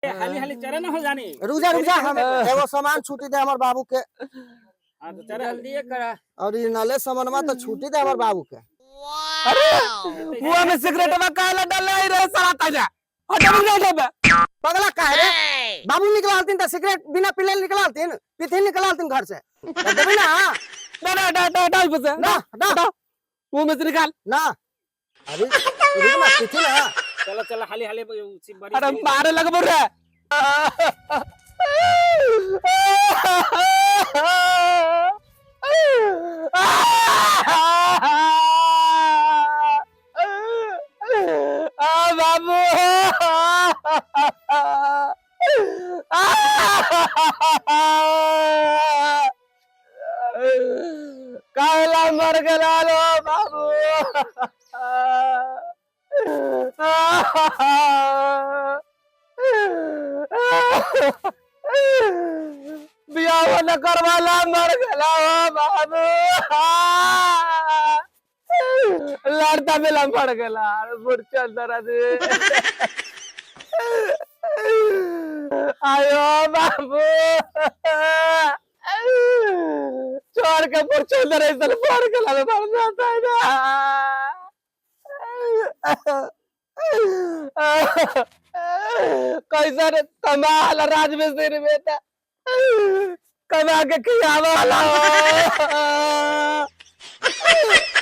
हाली हाली चरे न हो जानी रुजा रुजा हम एगो सामान छूटी दे हमर बाबू के। हां तो चरे जल्दी करा और ई नले सामानमा तो छूटी दे हमर बाबू के। अरे मुंह में सिगरेट में काला डाल रे साला ताजा हटा बंद कर दे। पगला काहे रे बाबू निकलालतीन त सिगरेट बिना पीले निकलालतीन पीथे निकलालतीन घर से देबे ना ना डाल बस ना ना मुंह में से निकाल ना अरे रुक ना पीथे ना चलो चलो हाली हाली बड़ी अरे मारे लग बोल रहा बाबू काला मर गया लो बाबू बियाह न करवाला मर गया बाबू लड़ता बेला मर गया बुढ़चंदर आयो बाबू छोड़ के बुढ़चंदर ऐसा मर गया मर जाता है ना कैसा कमाल राजमिस्त्री बेटा कमा के खियावा वाला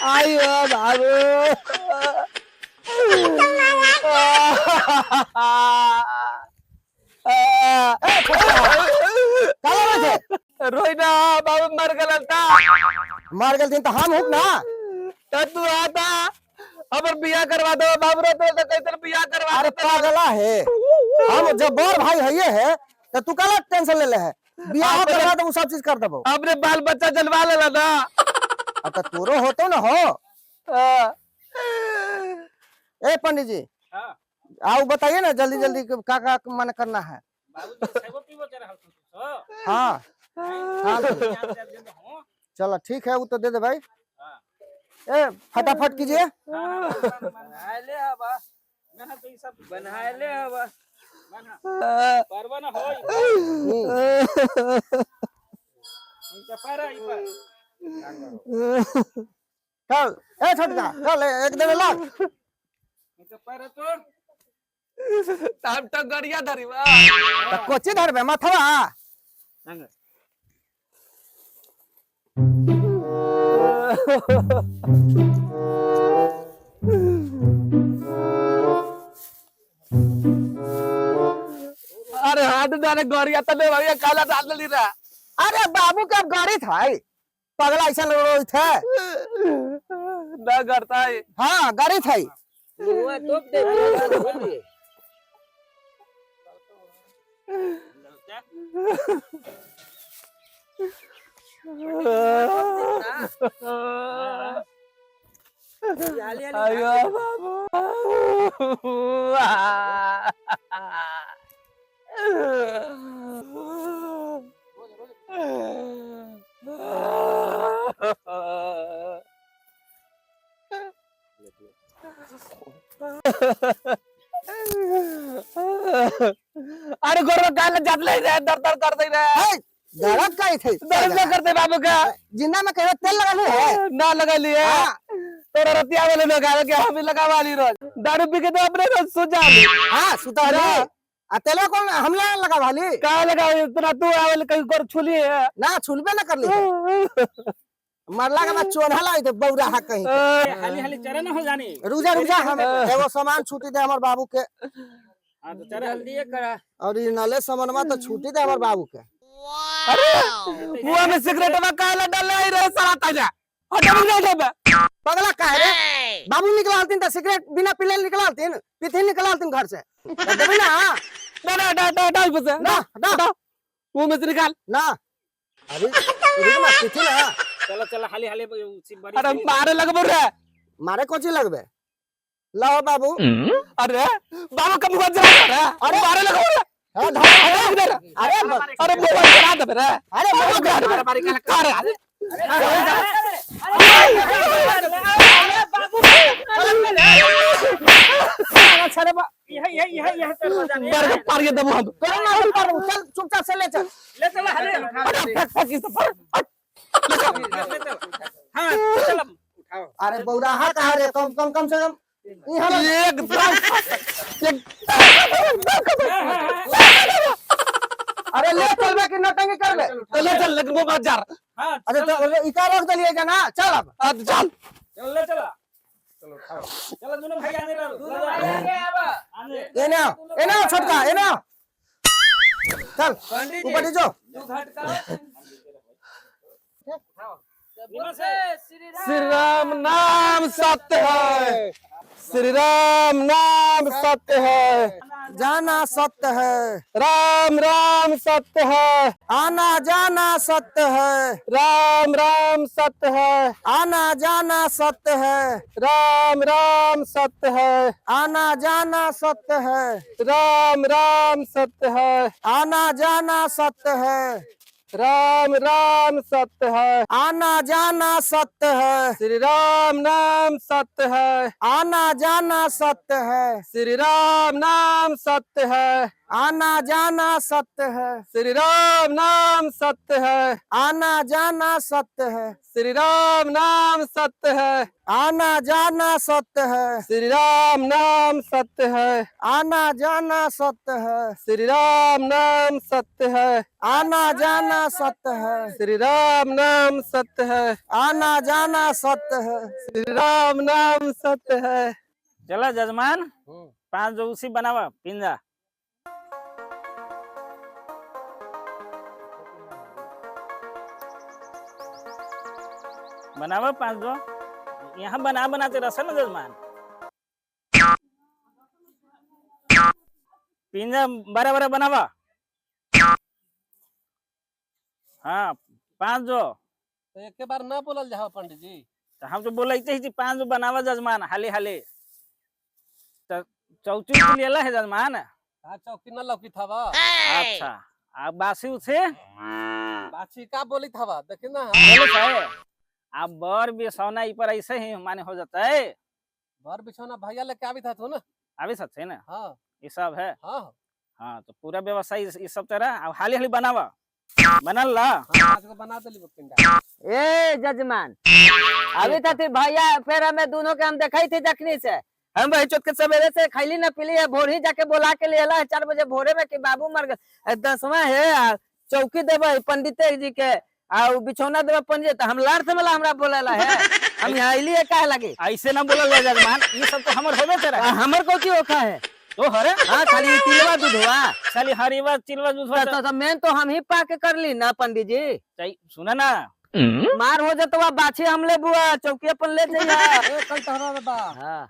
आयो बाबू रोहिना बाबू मर मर गल दिन तो हम हुक ना तू आता अब बियाह करवा दो बाबू रे तो कैसे बियाह करवा अरे पागला है हम जब बड़ भाई है तो तू काला टेंशन ले ले है बियाह करवा दो सब चीज कर देबो अपने बाल बच्चा जलवा लेला ना तो तोरो होतो ना हो ए पंडित जी हां आओ बताइए ना जल्दी जल्दी का मन करना है बाबू सेगो पीबो चरे हल हाँ हाँ हो चलो ठीक है वो तो दे दे भाई हां ए फटाफट कीजिए बनाले हवा मैं तो ये सब बनाले हवा परवा ना होई इनका पारा ई पर चल ए छोटका चल एक दे लाख इनका पारा तो टाइम तक गड़िया धरीवा तो कोची धरबे माथवा संग अरे हाथ डाले गड़िया तो ले भैया काला डाल ली रहा अरे बाबू का गाड़ी था पगला ऐसा लग थे ना करता है हाँ गाड़ी था मुआ तोप दे बोल दिए आयो बाबू अरे गोरवा काले जात ले रहे दर दर कर दे रहे दर्द का थे दर्द क्या करते बाबू का जिंदा में कहे तेल लगा है ना लगा लिए तोरा रतिया वाले लगा के हम भी लगावा ली रोज दारू पी के तो अपने रोज सो जा ली हाँ सुता रे आ तेल कौन हमला लगा वाली का लगा इतना तू आवल कहीं कर छुली है ना छुलबे ना कर ली मरला के बाद चोन्हा लाई थे बौरा हा कहीं हाली हाली चरे न हो जानी रुजा रुजा हम एगो सामान छूटी दे हमर बाबू के। हां तो चरे जल्दी करा और ई नले सामानमा तो छूटी दे हमर बाबू के। अरे मुंह में सिगरेट में काला डाल रे साला ताजा हटा बंद कर दे। पगला काहे रे बाबू निकलालतीन त सिगरेट बिना पीले निकलालतीन पीथे निकलालतीन घर से देबे ना डाल बस ना ना मुंह में से निकाल ना अरे रुक ना पीथे ना चलो चलो हाली हाली बड़ी अरे मारे लग बोल रहा मारे कोची लगबे लाओ बाबू अरे बाबू कब हुआ जा रहा अरे मारे लग बोल रहा हां धर अरे मोबाइल करा दे रे अरे अरे यह पर पार के दबो हम करो ना हम पर चल चुपचाप से ले चल। ले चला हले फकी से पर हाँ चल उठाओ। अरे बौराहा कहाँ रे, कम से कम एकदम अरे ले चलबे कि नटंगी करबे। चले चल लेकिन वो बाजार हाँ अरे तो इका रोक दलिए जना, चल अब अब चल चल ले चला। चलो उठाओ चलो दोनों भाई आने रहो आने ए ना छोटका ए ना चल पंडित जी ऊपर जो तू घाट का श्री राम नाम सत्य है, श्री राम नाम सत्य है, जाना सत्य है, राम राम सत्य है, आना जाना सत्य है, राम राम सत्य है, आना जाना सत्य है, राम राम सत्य है, आना जाना सत्य है, राम राम सत्य है, आना जाना सत्य है, राम राम सत्य है, आना जाना सत्य है, श्री राम नाम सत्य है, आना जाना सत्य है, श्री राम नाम सत्य है, आना जाना सत्य है, श्री राम नाम सत्य है, आना जाना सत्य है, श्री राम नाम सत्य है, आना जाना सत्य है, श्री राम नाम सत्य है, आना जाना सत्य है, श्री राम नाम सत्य है, आना जाना सत्य है, श्री राम नाम सत्य है, आना जाना सत्य है। श्री राम नाम सत्य है। चला जजमान 5 जो उसी बनावा पिंजा बनावा 5 जो यहाँ बनाते रहा ना जजमान पिंजा बड़ा बनावा। हाँ 5 जो तो एक बार ना बोलल जाओ पंडित जी, तो हम तो बोलते ही 5 जो बनावा जजमान हाले हाले चौची लेला है जजमान। चौकी न लौकी था बा। अच्छा अब बासी उसे बाछी का बोली था बा, देखी ना बोले है अब बर बिछौना पर ऐसे ही माने हो जाता है। भर बिछौना भैया लेके आवी था तो ना। अभी सच है ना हाँ ये सब है। हाँ हाँ तो पूरा व्यवस्था इस सब तरह अब हाली हाली बनावा बनल ला। हाँ आज को बना दली पिंडा। ए जजमान अभी तक भैया फिर हमें दोनों के हम देखा थे जखनी से हम वही चौथ के सवेरे से खैली न पीली है, भोर ही जाके बोला के ले है 4 बजे भोरे में कि बाबू मर गए 10वां है चौकी देवे पंडित जी के आ बिछौना देवे पंडित हम लार से वाला हमरा बोलेला है हम यहाँ लिए काहे लगे ऐसे ना बोलल जा जजमान ये सब तो हमर होबे तेरा हमर को की ओखा है तो हरे हाँ खाली तिलवा दूधवा खाली हरीवा चिलवा दूध तो मेन तो हम ही पाके कर ली ना पंडित जी। सुना ना मार हो जाता बाछी हम ले बुआ चौकी अपन ले जाइए। कल तहरा बा हाँ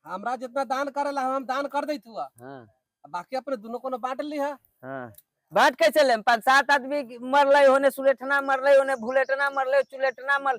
हमरा जितना दान करेला हम दान कर दी हुआ, हाँ बाकी अपने दोनों को बांट ली है। हाँ बात कैसे ले 5-7 आदमी मरले होने सुलेठना मरले होने भूलेटना मरले चुलेटना मर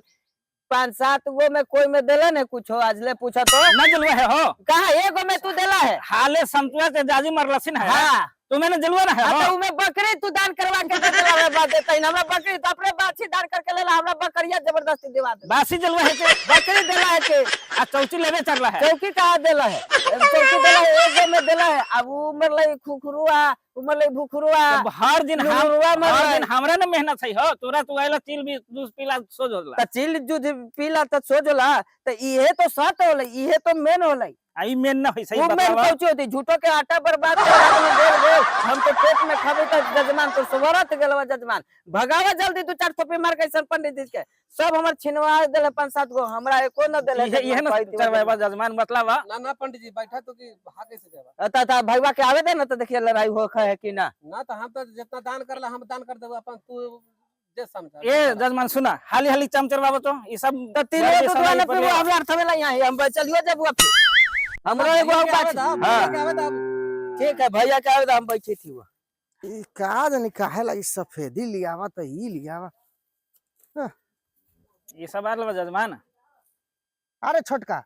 5-7 गो में कोई में देला ने कुछ हो आज ले पूछा तो ना जलवा है हो कहा एगो में तू देला है। हाले संतुआ के जाजी मरलसिन है। हाँ तो मैंने जलवा ना है हाँ, हो तो उमे बकरी तू दान करवा के दे देला है बात देता हमरा बकरी तो अपने बाछी दान करके लेला हमरा बकरिया जबरदस्ती दिवा दे बासी जलवा है के बकरी देला है के आ चौची लेवे चढ़ला है। चौकी कहा देला है चौकी देला है एगो में देला है अब उमर ले खुखरुआ उमर ले भुखरुआ अब हर दिन लुलुआ मर हर रहा दिन हमरा ना मेहनत है हो तोरा तू आइला तिल भी दूध पीला सोज होला त चिल दूध पीला त सोजला त इहे तो सत होले इहे तो मेन होले आई मेन ना होई सही वो मेन बतावा कौची होती झूठो के आटा बर्बाद कर आदमी देर हम तो पेट में खाबे त जजमान तो सुवरत गेलवा जजमान भगावा जल्दी 2-4 थप्पी मार के पंडित जी के सब हमर छिनवा देले 5-7 गो हमरा एको न देले ये ना चरवावा जजमान बतलावा ना पंडित जी बैठा तो कि भागे से जावा ता भईवा के आवे दे न त देखिए लड़ाई हो है कि ना तो हम तो जितना दान करला हम दान कर देबो अपन तू जे समझा। ए जजमान सुना हाली हाली चमचरवावा तो ये सब त तीन तो दुआने पे हम अर्थ में यहां हम चलियो जब फिर हमरा एगो बात ठीक है भैया के आवे हम बैठे थी वो ई का जानी काहे ला ई सफेदी लियावा त ई लियावा ये सब आ लवा जजमान। अरे छोटका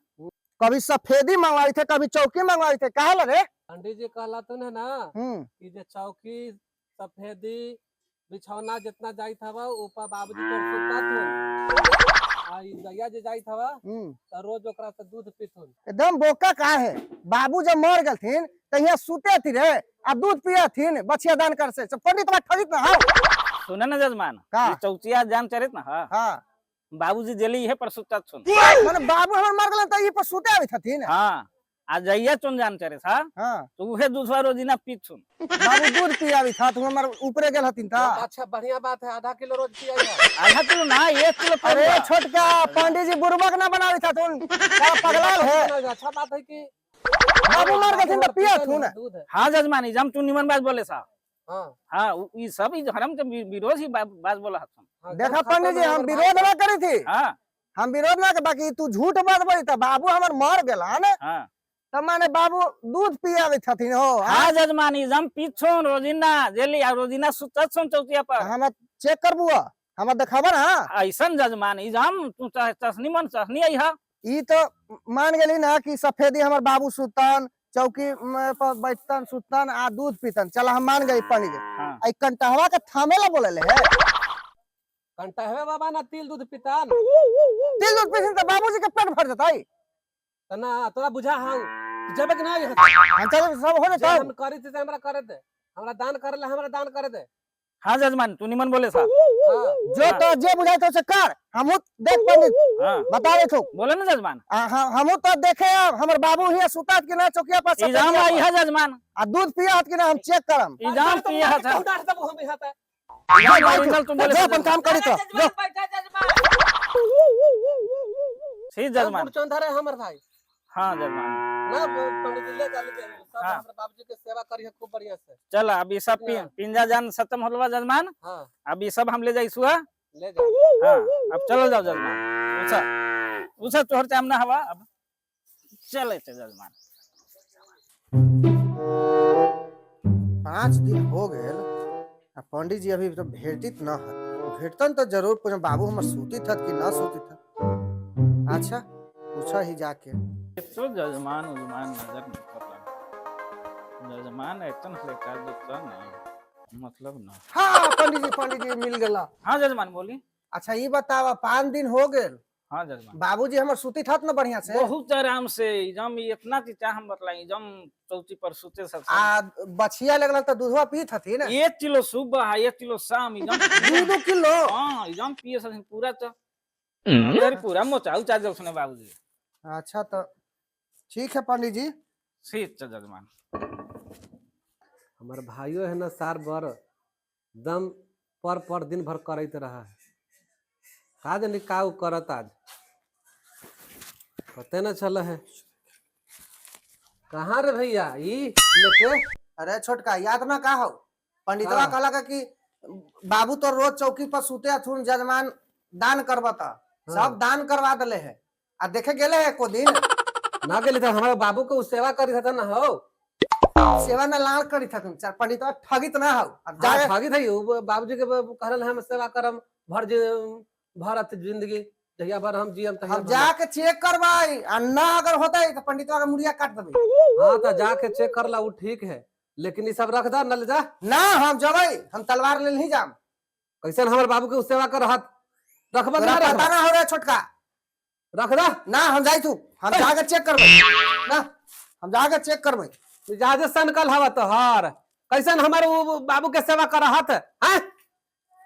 कभी सफेदी मंगवाई थे कभी चौकी मंगवाई थे काहे ला रे पंडित जी कहला तो ना कि जे चौकी सफेदी बिछौना जितना जाई था ऊपर बाबूजी तो सुता आई दैया जे जाई थवा त रोज ओकरा से दूध पीथुन। एकदम बोका का है। बाबू जब मर गलथिन त यहाँ सुते थी रे आ दूध पियथिन बछिया दान कर से पंडित बा ठगित ना हो। सुने ना जजमान का? ये चौचिया जान चरित ना हाँ हां बाबूजी जेली है पर सुतत सुन माने बाबू हमर मर गलन त ई पर सुते आवे थथिन। हाँ आ जइया चुन जान चरित हाँ हां तो उहे दूसरा रोजीना पीत सुन बाबू दूध पियावी था तुम हमर ऊपरे गेल हथिन था। अच्छा बढ़िया बात है, आधा किलो रोज पियाई है। आधा किलो ना 1 किलो अरे छोटका पंडित जी बुरबक ना बनावी था तुम का पगलाल है। अच्छा बात है कि बाबू मर गलथिन त पियथुन। दूध है। हाँ जजमान जम तू निमन बात बोले सा हां हाँ ई सब ई धर्म के विरोध ही बात बोला हसन देखा पंडित जी हम विरोध ना करी थी। हाँ हम विरोध ना के बाकी तू झूठ बात बोली त बाबू हमर मर गेला न हाँ त माने बाबू दूध पियावे थथिन हो। हाँ जजमान जम पीत सुन रोजीना जेली आ रोजीना सुतत सुन चौचिया पर हम चेक करबू हम देखाबा ना ऐसन जजमान जम तू चसनी मन चसनी आई हा ई तो मान गेली ना कि सफेदी हमर बाबू सुतन चौकी पर बैठतन सुतन आ दूध पीतन। चला हम मान गई पंडित जी। हाँ आई कंटहवा के थामेला बोलेले है कंटा है बाबा ना तिल दूध पितान तिल दूध पीसिन त बाबूजी के पेट भर जतई। तना तोरा बुझा हां जबे कि नहीं हम चल सब हो जे जतई। हम करी थी हमरा करे दे, हमरा दान करले हमरा दान करे दे। हाँ जजमान तू निमन बोले सा हां जो तो जे बुझाई तो से कर। हमहु देख पंडित हाँ बतावे थू बोले ना जजमान हमहु तो देखे हमर बाबू हिया सुतात कि ना चौकिया पर इजाम आई है जजमान आ दूध पियात कि ना हम चेक करम। इजाम पिया है था उधार तब हम यहाँ पे ओरिजिनल तुम बोले जो अपन काम करी तो जो सही जजमान चंदर है हमर भाई हाँ जजमान ना पंडित जी ले चल के सब हाँ। हमरा बाबूजी के सेवा करी है खूब बढ़िया से। चल अब ये सब पिंजा जान खत्म होलवा जजमान हां अब ये सब हम ले जाई सुहा ले जा। हाँ अब चलो जाओ जजमान उसा उसा तोहर चामना हवा अब चले थे जजमान 5 दिन हो गेल आ पंडित जी अभी तो भेटित न हत। भेटतन तो जरूर पूछन बाबू हमर सूतित हत कि न सूतित हत। अच्छा पूछा ही जाके। तो जजमान उजमान नजर नहीं कर रहा जजमान ऐतन ले का दुखता नहीं मतलब ना। हाँ पंडित जी मिल गेला। हाँ जजमान बोली अच्छा ये बतावा 5 दिन हो गेल हाँ जजमान बाबूजी हमर सूतित हत न बढ़िया से। बहुत आराम से जम इतना चीज हम बतलाई जम चौची पर सुते सब आ बछिया लगल त दूधवा पीत हथी न। 1 किलो सुबह 1 किलो शाम जम 2 किलो। हाँ जम पिए सब पूरा तो यार पूरा मोचा उचा जब सुने बाबूजी। अच्छा तो ठीक है पंडित जी। ठीक है जजमान हमर भाइयों है ना सार बर दम पर दिन भर करते रहा है। का जानी का करत आज पते न चल है। कहाँ रे भैया ई लेके अरे छोटका याद ना का हो पंडितवा हाँ। कहला कि बाबू तो रोज चौकी पर सुते हथुन जजमान दान करबता। सब दान करवा दले है आ देखे गेले है को दिन ना गेली तो हमारे बाबू को सेवा करी था ना हो सेवा न लाल करी थकुन चार पंडितवा ठगित ना हो। अब जाके भागी थी बाबूजी के कहल हम सेवा करम भरत जिंदगी जहिया भर हम जियम तहिया हम जाके चेक करवाई आ ना अगर होता है तो पंडितवा का मुड़िया काट देबे। हाँ तो जाके चेक कर ला वो ठीक है लेकिन ये सब रख दा न ले जा। ना हम जबै हम तलवार ले नहीं जाम। कैसे हमारे बाबू के सेवा कर हाथ रखबा तोरा ना पता ना हो रे छोटका रख दा ना हम जाई तू हम जाके चेक करबै ना हम जाके चेक करबै। ज्यादा सनकल हवा तो हर कैसन हमारे वो बाबू के सेवा कर हाथ हैं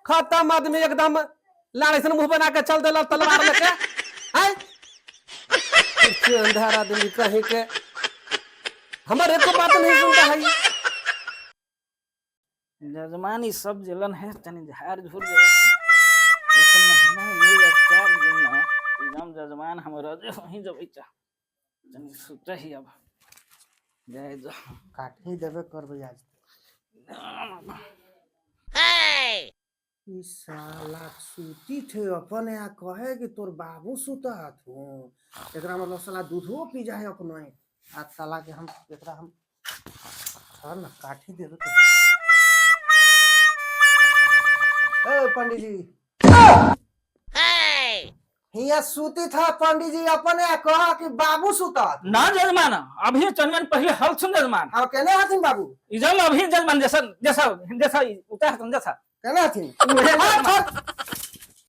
खत्म आदमी एकदम लाड़े से मुंह बना के चल देला तलवार लेके हैं अंधार आदमी कहीं के हमारे एको बात नहीं सुनता है। जजमान ये सब जलन है तनी झाड़ झूर ऐसा महीना में मिल 4 दिन ना एकदम जजमान हमरा जे वहीं जबै चा तनी सुते ही अब जाए जो काट ही देबे करबै आज। ई साला सूती थे अपन या कहे कि तोर बाबू सुता हथु एकरा मतलब साला दूधो पी जाए अपनो आज साला के हम एकरा हम सर ना काट ही देबे कर। ए पंडित जी हिया सूती था पंडित जी अपने कहा कि बाबू सुता ना जजमान अभी चंदन पहले हल सुन जजमान अब केने हथिन बाबू इजम अभी जजमान जैसा जैसा जैसा उता है तुम जैसा केने हथिन